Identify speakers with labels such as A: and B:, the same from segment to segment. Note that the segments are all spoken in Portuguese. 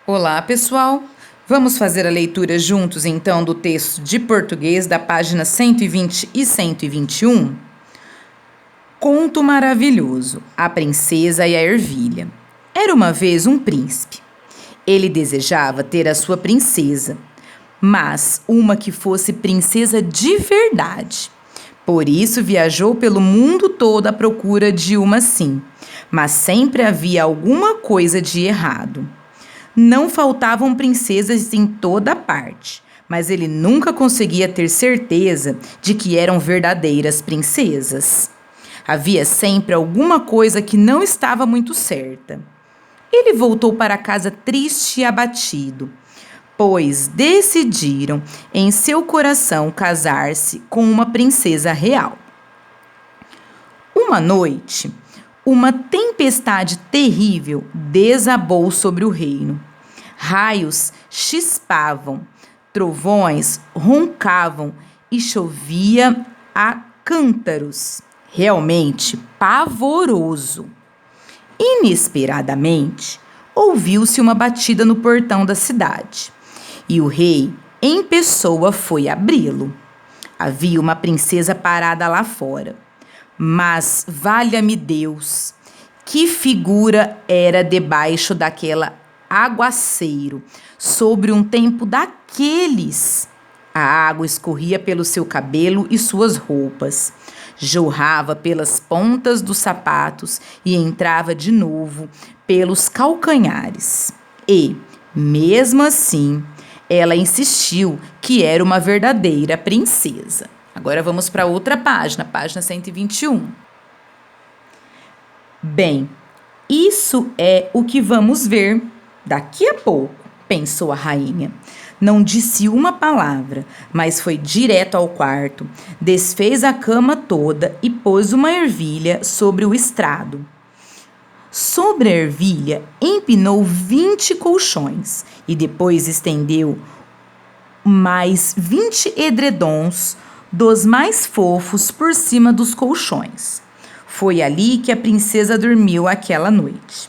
A: Olá, pessoal! Vamos fazer a leitura juntos, então, do texto de português da página 120 e 121? Conto maravilhoso: A Princesa e a Ervilha. Era uma vez um príncipe. Ele desejava ter a sua princesa, mas uma que fosse princesa de verdade. Por isso viajou pelo mundo todo à procura de uma assim, mas sempre havia alguma coisa de errado. Não faltavam princesas em toda parte, mas ele nunca conseguia ter certeza de que eram verdadeiras princesas. Havia sempre alguma coisa que não estava muito certa. Ele voltou para casa triste e abatido, pois decidiram em seu coração casar-se com uma princesa real. Uma noite, uma tempestade terrível desabou sobre o reino. Raios chispavam, trovões roncavam e chovia a cântaros. Realmente pavoroso. Inesperadamente, ouviu-se uma batida no portão da cidade e o rei, em pessoa, foi abri-lo. Havia uma princesa parada lá fora. Mas, valha-me Deus, que figura era debaixo daquela aguaceiro, sobre um tempo daqueles. A água escorria pelo seu cabelo e suas roupas, jorrava pelas pontas dos sapatos e entrava de novo pelos calcanhares. E, mesmo assim, ela insistiu que era uma verdadeira princesa. Agora vamos para outra página, página 121. Bem, isso é o que vamos ver daqui a pouco, pensou a rainha. Não disse uma palavra, mas foi direto ao quarto, desfez a cama toda e pôs uma ervilha sobre o estrado. Sobre a ervilha, empinou 20 colchões e depois estendeu mais 20 edredons dos mais fofos por cima dos colchões. Foi ali que a princesa dormiu aquela noite.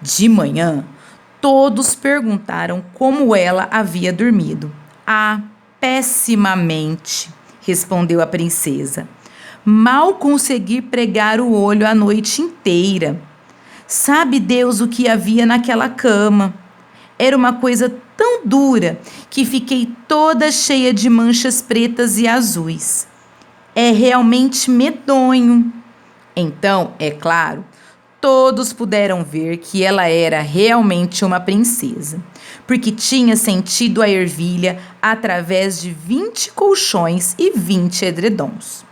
A: De manhã, todos perguntaram como ela havia dormido. Ah, pessimamente, respondeu a princesa. Mal consegui pregar o olho a noite inteira. Sabe Deus o que havia naquela cama? Era uma coisa tão dura que fiquei toda cheia de manchas pretas e azuis. É realmente medonho. Então, é claro, todos puderam ver que ela era realmente uma princesa, porque tinha sentido a ervilha através de 20 colchões e 20 edredons.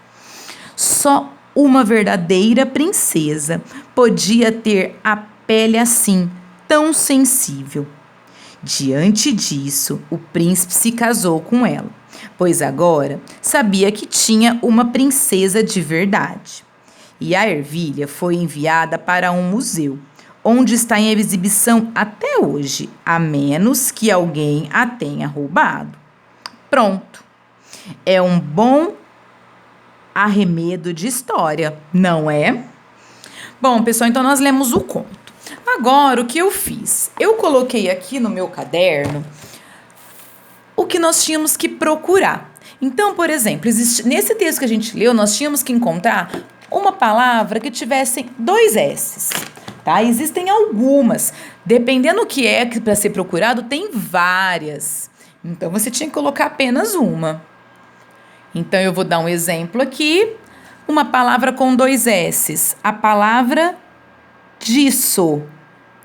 A: Só uma verdadeira princesa podia ter a pele assim, tão sensível. Diante disso, o príncipe se casou com ela, pois agora sabia que tinha uma princesa de verdade. E a ervilha foi enviada para um museu, onde está em exibição até hoje, a menos que alguém a tenha roubado. Pronto. É um bom arremedo de história, não é? Bom, pessoal, então nós lemos o conto. Agora, o que eu fiz? Eu coloquei aqui no meu caderno o que nós tínhamos que procurar. Então, por exemplo, nesse texto que a gente leu, nós tínhamos que encontrar uma palavra que tivesse 2 S's, tá? Existem algumas. Dependendo do que é para ser procurado, tem várias. Então, você tinha que colocar apenas uma. Então, eu vou dar um exemplo aqui. Uma palavra com 2 S's. A palavra disso,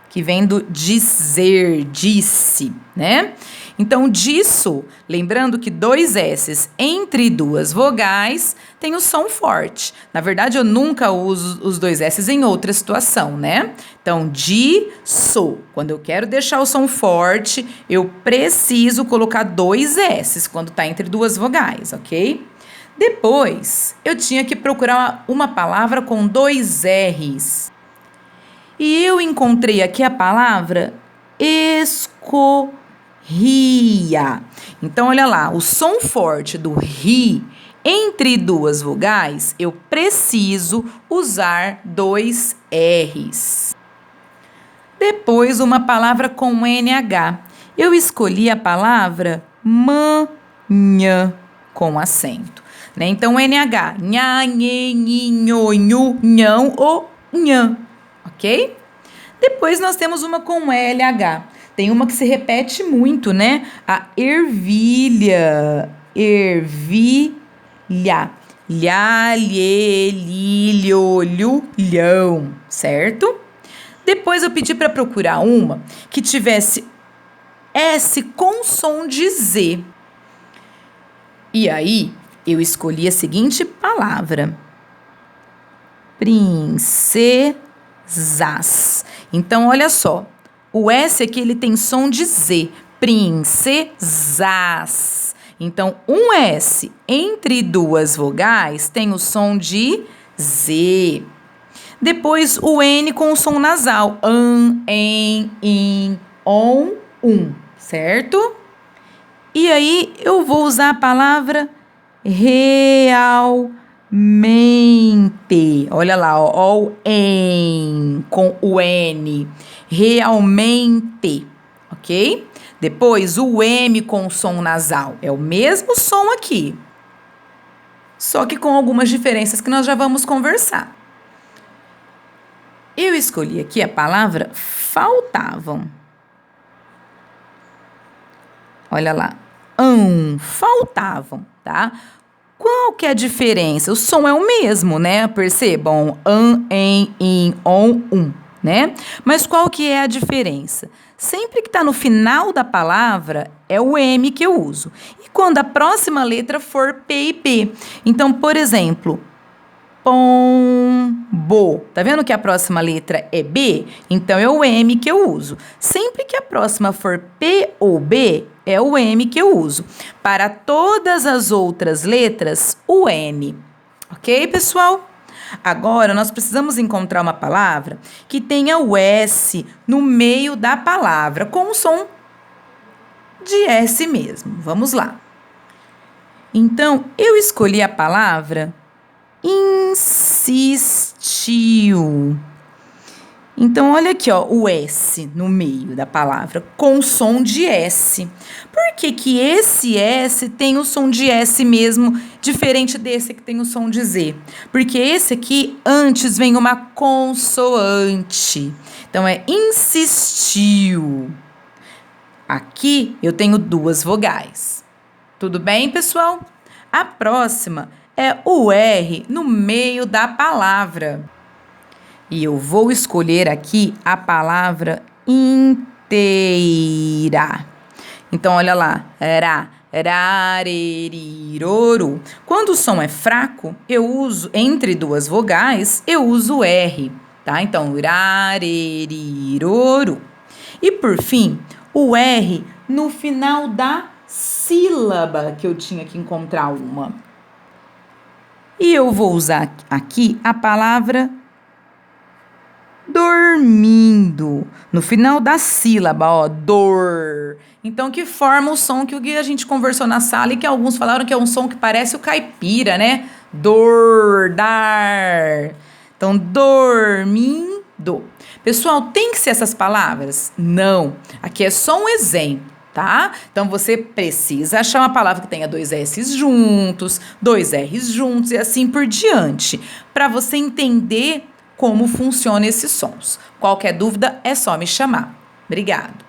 A: que vem do dizer, disse, né? Então, disso, lembrando que 2 S's entre 2 vogais tem o som forte. Na verdade, eu nunca uso os 2 S's em outra situação, né? Então, disso, quando eu quero deixar o som forte, eu preciso colocar 2 S's quando está entre 2 vogais, ok? Depois, eu tinha que procurar uma palavra com 2 R's. E eu encontrei aqui a palavra escorria. Então, olha lá, o som forte do ri entre 2 vogais, eu preciso usar 2 R's. Depois, uma palavra com NH. Eu escolhi a palavra manhã com acento, né? Então, NH, nha, nhe, nhi, nho, nhu, nhão ou nhã, ok? Depois nós temos uma com LH. Tem uma que se repete muito, né? A ervilha, ervilha, lhá, lhê, li, lho, lhu, lhão, certo? Depois eu pedi para procurar uma que tivesse S com som de Z. E aí, eu escolhi a seguinte palavra: princesas. Então, olha só, o S aqui ele tem som de Z, princesas. Então, um S entre duas vogais tem o som de Z. Depois, o N com o som nasal, em, in, on, certo? E aí, eu vou usar a palavra realmente. Olha lá, ó, o em com o N. Realmente, ok? Depois, o M com o som nasal. É o mesmo som aqui, só que com algumas diferenças que nós já vamos conversar. Eu escolhi aqui a palavra faltavam. Olha lá, faltavam, tá? Qual que é a diferença? O som é o mesmo, né? Percebam, em, in, on, né? Mas qual que é a diferença? Sempre que está no final da palavra, é o M que eu uso. E quando a próxima letra for P e B. Então, por exemplo, pombo. Tá vendo que a próxima letra é B? Então, é o M que eu uso. Sempre que a próxima for P ou B, é o M que eu uso. Para todas as outras letras, o N. Ok, pessoal? Agora, nós precisamos encontrar uma palavra que tenha o S no meio da palavra, com o som de S mesmo. Vamos lá. Então, eu escolhi a palavra insistiu. Então, olha aqui, ó, o S no meio da palavra, com som de S. Por que que esse S tem o som de S mesmo, diferente desse que tem o som de Z? Porque esse aqui, antes vem uma consoante. Então, é insistiu. Aqui, eu tenho duas vogais. Tudo bem, pessoal? A próxima é o R no meio da palavra. E eu vou escolher aqui a palavra inteira. Então, olha lá. Rareriroru. Quando o som é fraco, eu uso, entre duas vogais, eu uso o R, tá? Então, rareriroru. E, por fim, o R no final da sílaba, que eu tinha que encontrar uma. E eu vou usar aqui a palavra dormindo, no final da sílaba, ó, dor. Então, que forma o som que a gente conversou na sala e que alguns falaram que é um som que parece o caipira, né? Dor, dar. Então, dormindo. Pessoal, tem que ser essas palavras? Não. Aqui é só um exemplo, tá? Então, você precisa achar uma palavra que tenha dois S's juntos, dois R's juntos e assim por diante, para você entender como funcionam esses sons. Qualquer dúvida é só me chamar. Obrigado.